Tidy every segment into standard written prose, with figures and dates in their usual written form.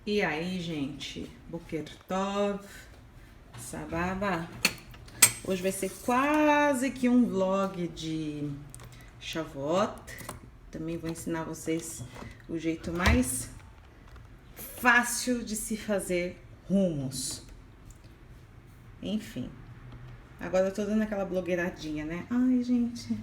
E aí, gente, Boker Tov, Sababa. Hoje vai ser quase que um vlog de Shavuot. Também vou ensinar vocês o jeito mais fácil de se fazer hummus. Enfim, agora eu tô dando aquela blogueiradinha, né? Ai, gente.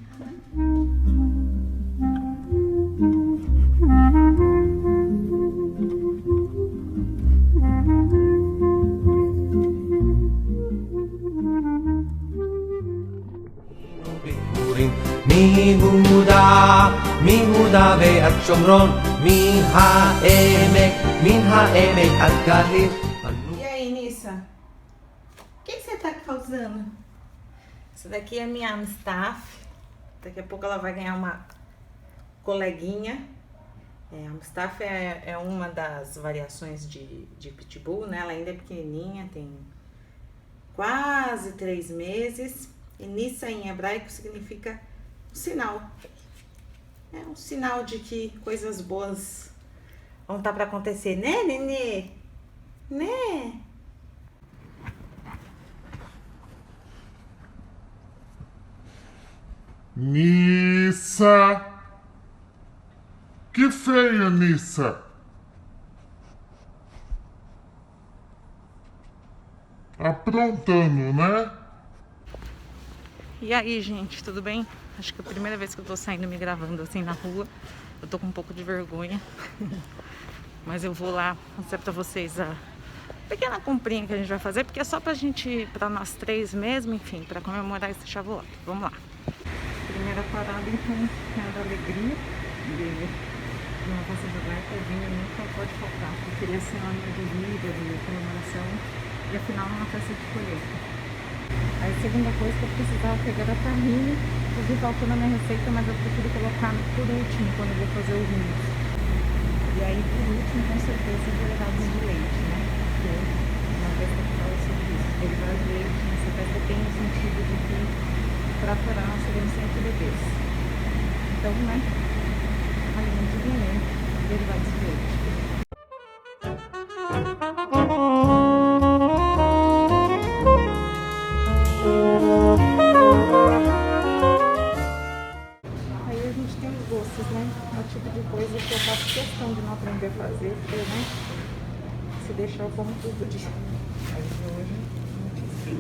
מיהודה ועד שומרון, מן העמק עד גליל. E aí, Nissa? O que você tá causando? Essa daqui é a minha Amstaff. Daqui a pouco ela vai ganhar uma coleguinha. A Amstaff é uma das variações de Pitbull, né? Ela ainda é pequenininha, tem quase 3 meses. E Nissa em hebraico significa sinal. É um sinal de que coisas boas vão estar para acontecer, né, Nenê? Né? Nissa! Que feio, Nissa! Aprontando, né? E aí, gente, tudo bem? Acho que é a primeira vez que eu tô saindo me gravando assim na rua. Eu tô com um pouco de vergonha. Mas eu vou lá mostrar pra vocês a pequena comprinha que a gente vai fazer, porque é só pra gente, pra nós três mesmo, enfim, pra comemorar esse Shavuot. Vamos lá. Primeira parada, então, é a da alegria de uma festa judaica, vinho nunca pode faltar. Eu queria ser uma de vida, de comemoração, e afinal é uma festa de colheita. Aí a segunda coisa que eu precisava pegar a tahine, inclusive faltou na minha receita, mas eu prefiro colocar por último quando eu vou fazer o hummus. E aí por último, com certeza, derivados de leite, né? Porque uma festa que fala sobre isso. Derivados de leite nessa festa tem o sentido de que para Torá nós seremos sempre bebês. Então, né? Alimento de neném, derivados de leite. Aí a gente tem os doces, né? É o tipo de coisa que eu faço questão de não aprender a fazer, porque, né? Se deixar eu como todo dia. Aí hoje não fiz.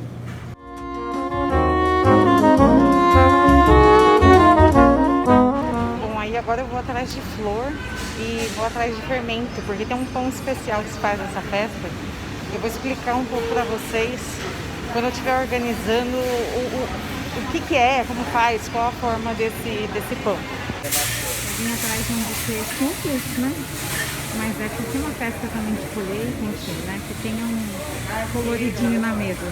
Bom, aí agora eu vou atrás de flor e vou atrás de fermento, porque tem um pão especial que se faz nessa festa. Eu vou explicar um pouco pra vocês quando eu estiver organizando o que é, como faz, qual a forma desse pão. Eu vim atrás de um buquê simples, né? Mas é porque é uma festa também de colheita, enfim, né? Que tenha um coloridinho na mesa.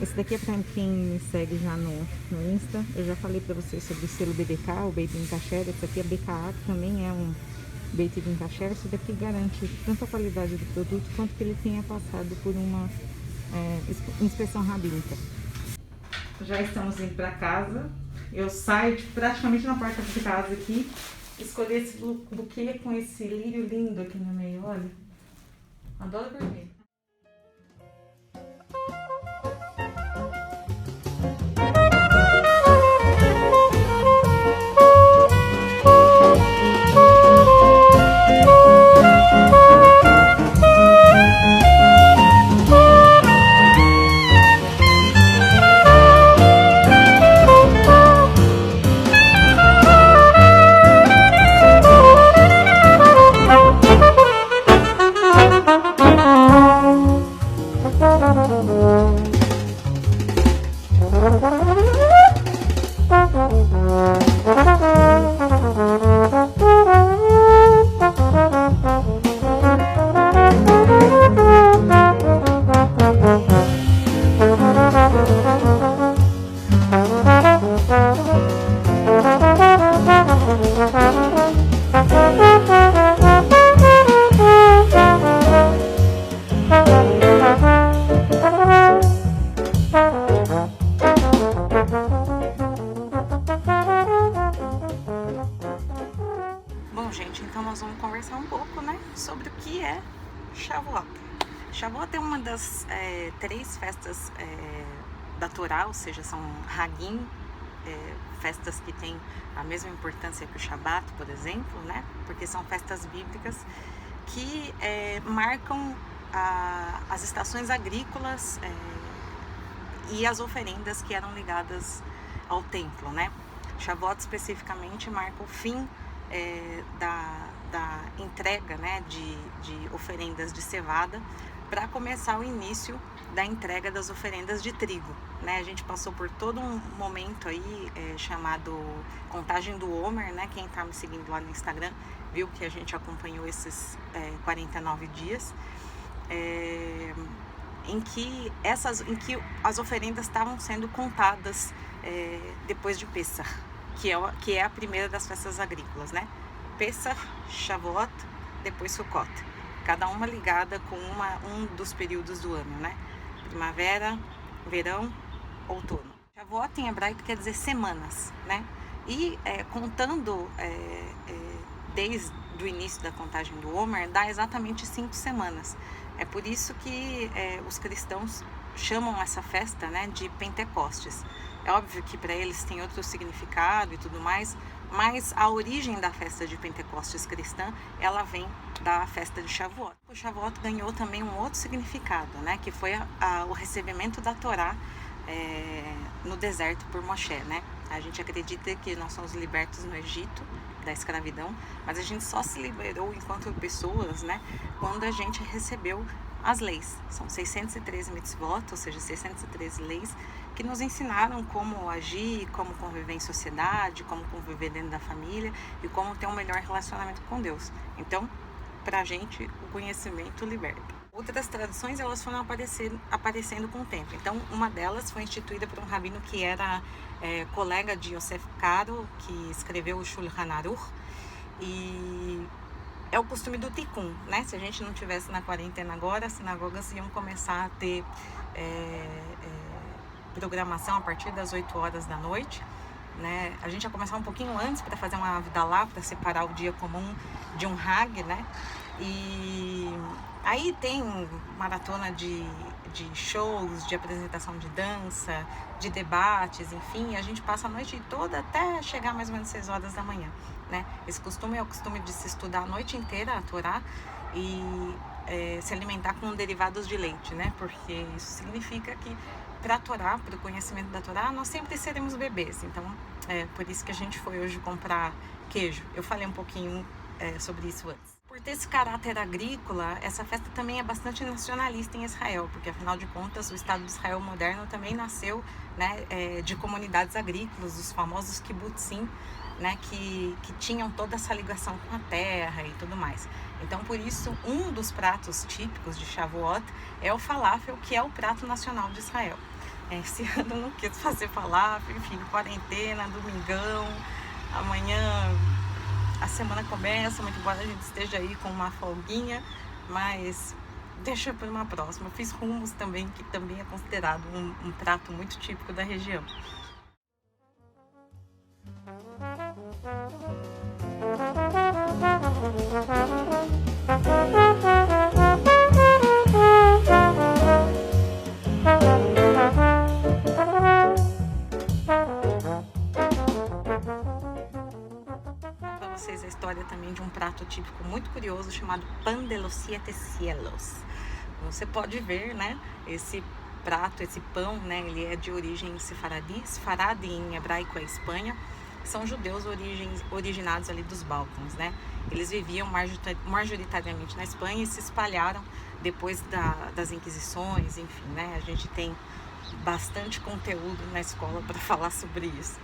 Esse daqui é pra quem me segue já no Insta. Eu já falei pra vocês sobre o selo BDK, o Beit Din Kasher. Esse aqui é BKA, que também é um Beit Din Kasher. Esse daqui garante tanto a qualidade do produto quanto que ele tenha passado por uma inspeção rabínica. Já estamos indo para casa. Eu saio praticamente na porta de casa aqui. Escolhi esse buquê com esse lírio lindo aqui no meio, olha. Adoro vermelho. pouco, né, sobre o que é Shavuot. Shavuot é uma das 3 festas da Torá, ou seja, são Hagim, festas que têm a mesma importância que o Shabat, por exemplo, né, porque são festas bíblicas que marcam as estações agrícolas e as oferendas que eram ligadas ao templo, né. Shavuot especificamente marca o fim da entrega, né, de oferendas de cevada para começar o início da entrega das oferendas de trigo, né? A gente passou por todo um momento aí chamado Contagem do Homer, né? Quem está me seguindo lá no Instagram viu que a gente acompanhou esses 49 dias em que as oferendas estavam sendo contadas depois de Pessah, que é a primeira das festas agrícolas, né? Pessah, Shavuot, depois Sukkot, cada uma ligada com um dos períodos do ano, né? Primavera, verão, outono. Shavuot em hebraico quer dizer semanas, né? E contando desde o início da contagem do Homer, dá exatamente 5 semanas. É por isso que os cristãos chamam essa festa, né, de Pentecostes. É óbvio que para eles tem outro significado e tudo mais, mas a origem da festa de Pentecostes cristã, ela vem da festa de Shavuot. O Shavuot ganhou também um outro significado, né, que foi o recebimento da Torá no deserto por Moshe, né? A gente acredita que nós somos libertos no Egito da escravidão, mas a gente só se liberou enquanto pessoas, né, quando a gente recebeu as leis. São 613 mitzvot, ou seja, 613 leis que nos ensinaram como agir, como conviver em sociedade, como conviver dentro da família e como ter um melhor relacionamento com Deus. Então, pra gente, o conhecimento liberta. Outras tradições, elas foram aparecendo com o tempo. Então, uma delas foi instituída por um rabino que era colega de Yosef Karo, que escreveu o Shulchan Aruch, e é o costume do Tikkun, né? Se a gente não tivesse na quarentena agora, as sinagogas iam começar a ter programação a partir das 8 horas da noite, né? A gente ia começar um pouquinho antes para fazer uma Havdalah, para separar o dia comum de um Hag, né? E aí tem maratona de shows, de apresentação de dança, de debates, enfim, a gente passa a noite toda até chegar mais ou menos 6 horas da manhã, né? Esse costume é o costume de se estudar a noite inteira a Torá e se alimentar com derivados de leite, né? Porque isso significa que para a Torá, para o conhecimento da Torá, nós sempre seremos bebês. Então, por isso que a gente foi hoje comprar queijo. Eu falei um pouquinho sobre isso antes. Por ter esse caráter agrícola, essa festa também é bastante nacionalista em Israel, porque afinal de contas o Estado de Israel moderno também nasceu, né, de comunidades agrícolas, os famosos kibbutzim, né, que tinham toda essa ligação com a terra e tudo mais. Então, por isso, um dos pratos típicos de Shavuot é o falafel, que é o prato nacional de Israel. Esse ano eu não quis fazer falafel, enfim, quarentena, domingão, amanhã a semana começa, muito embora a gente esteja aí com uma folguinha, mas deixa para uma próxima. Eu fiz hummus também, que também é considerado um prato muito típico da região. Vocês a história também de um prato típico muito curioso chamado Pan de los Siete Cielos. Você pode ver, né, esse prato, esse pão, né, ele é de origem sefaradi. Sefaradi em hebraico é Espanha. São judeus originados ali dos Balcãs, né? Eles viviam majoritariamente na Espanha e se espalharam depois das Inquisições, enfim, né? A gente tem bastante conteúdo na escola para falar sobre isso.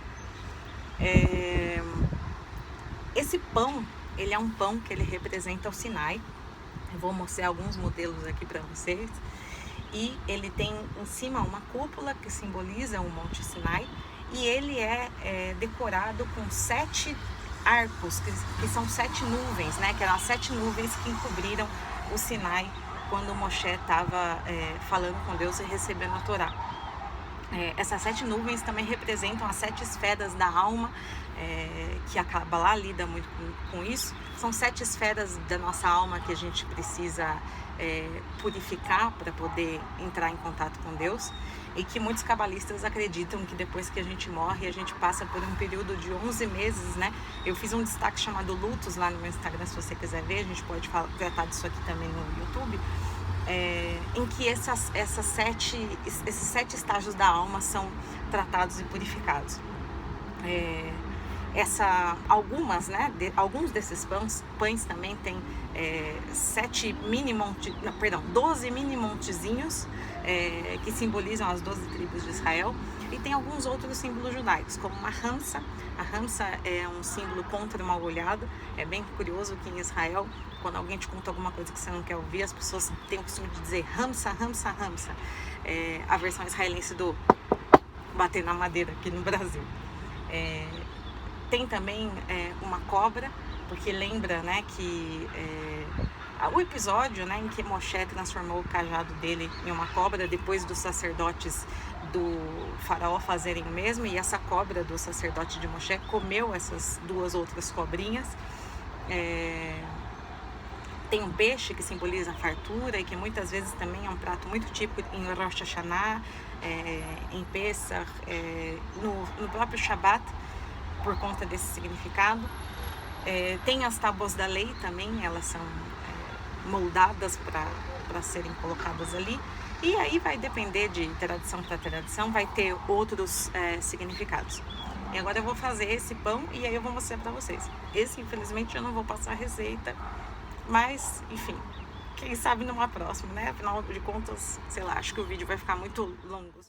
Esse pão, ele é um pão que ele representa o Sinai. Eu vou mostrar alguns modelos aqui para vocês. E ele tem em cima uma cúpula que simboliza o Monte Sinai. E ele é decorado com 7 arcos, que são 7 nuvens, né? Que eram as 7 nuvens que encobriram o Sinai quando Moshe estava falando com Deus e recebendo a Torá. Essas 7 nuvens também representam as 7 esferas da alma, que a Kabbalah lida muito com isso. São 7 esferas da nossa alma que a gente precisa purificar para poder entrar em contato com Deus, e que muitos cabalistas acreditam que depois que a gente morre, a gente passa por um período de 11 meses, né? Eu fiz um destaque chamado Lutos lá no meu Instagram, se você quiser ver, a gente pode tratar disso aqui também no YouTube. Em que esses 7 estágios da alma são tratados e purificados. Alguns desses pães também tem 12 mini montezinhos que simbolizam as 12 tribos de Israel, e tem alguns outros símbolos judaicos, como uma hamsa. A hamsa é um símbolo contra o mal olhado. É bem curioso que em Israel, quando alguém te conta alguma coisa que você não quer ouvir, as pessoas têm o costume de dizer hamsa, hamsa, hamsa. A versão israelense do bater na madeira aqui no Brasil. Tem também uma cobra, porque lembra, né, que o episódio, né, em que Moshe transformou o cajado dele em uma cobra, depois dos sacerdotes do faraó fazerem o mesmo, e essa cobra do sacerdote de Moshe comeu essas 2 outras cobrinhas. Tem um peixe que simboliza a fartura e que muitas vezes também é um prato muito típico em Rosh Hashanah, em Pesach, no próprio Shabbat, por conta desse significado. Tem as tábuas da lei também, elas são moldadas para serem colocadas ali, e aí vai depender de tradição para tradição, vai ter outros significados. E agora eu vou fazer esse pão e aí eu vou mostrar para vocês. Esse, infelizmente, eu não vou passar a receita, mas, enfim, quem sabe numa próxima, né? Afinal de contas, sei lá, acho que o vídeo vai ficar muito longo.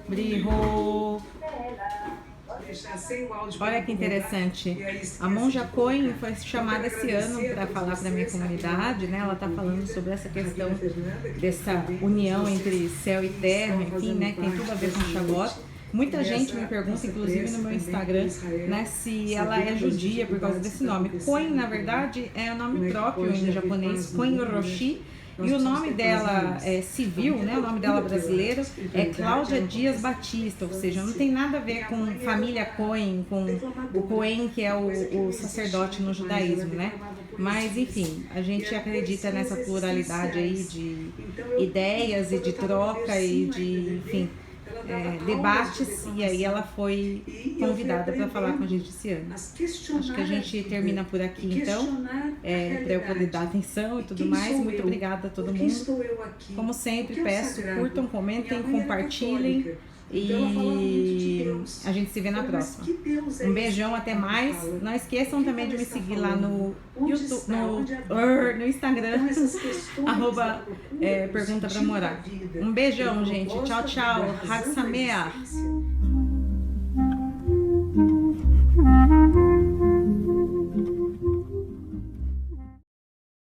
Briho. Olha que interessante. A Monja Cohen foi chamada esse ano para falar para a minha comunidade, né? Ela está falando sobre essa questão dessa união entre céu e terra, enfim, né? Que tem tudo a ver com Shavuot. Muita gente me pergunta, inclusive no meu Instagram, né, se ela é judia por causa desse nome. Cohen, na verdade, é o nome próprio em japonês, Cohen Roshi. E o nome dela civil, né, o nome dela brasileiro é Cláudia Dias Batista, ou seja, não tem nada a ver com família Cohen, com o Cohen que é o sacerdote no judaísmo, né? Mas, enfim, a gente acredita nessa pluralidade aí de ideias e de troca e de, enfim, debates, e aí ela foi convidada para falar com a gente esse ano. Acho que a gente termina por aqui então, para eu poder dar atenção e tudo mais. Muito obrigada a todo mundo. Como sempre, peço, curtam, comentem, compartilhem e a gente se vê na próxima. Um beijão, até mais. Não esqueçam também de me seguir lá no YouTube, no Instagram, @pergunta pra morar. Um beijão, gente. Tchau, tchau. Hag Sameach.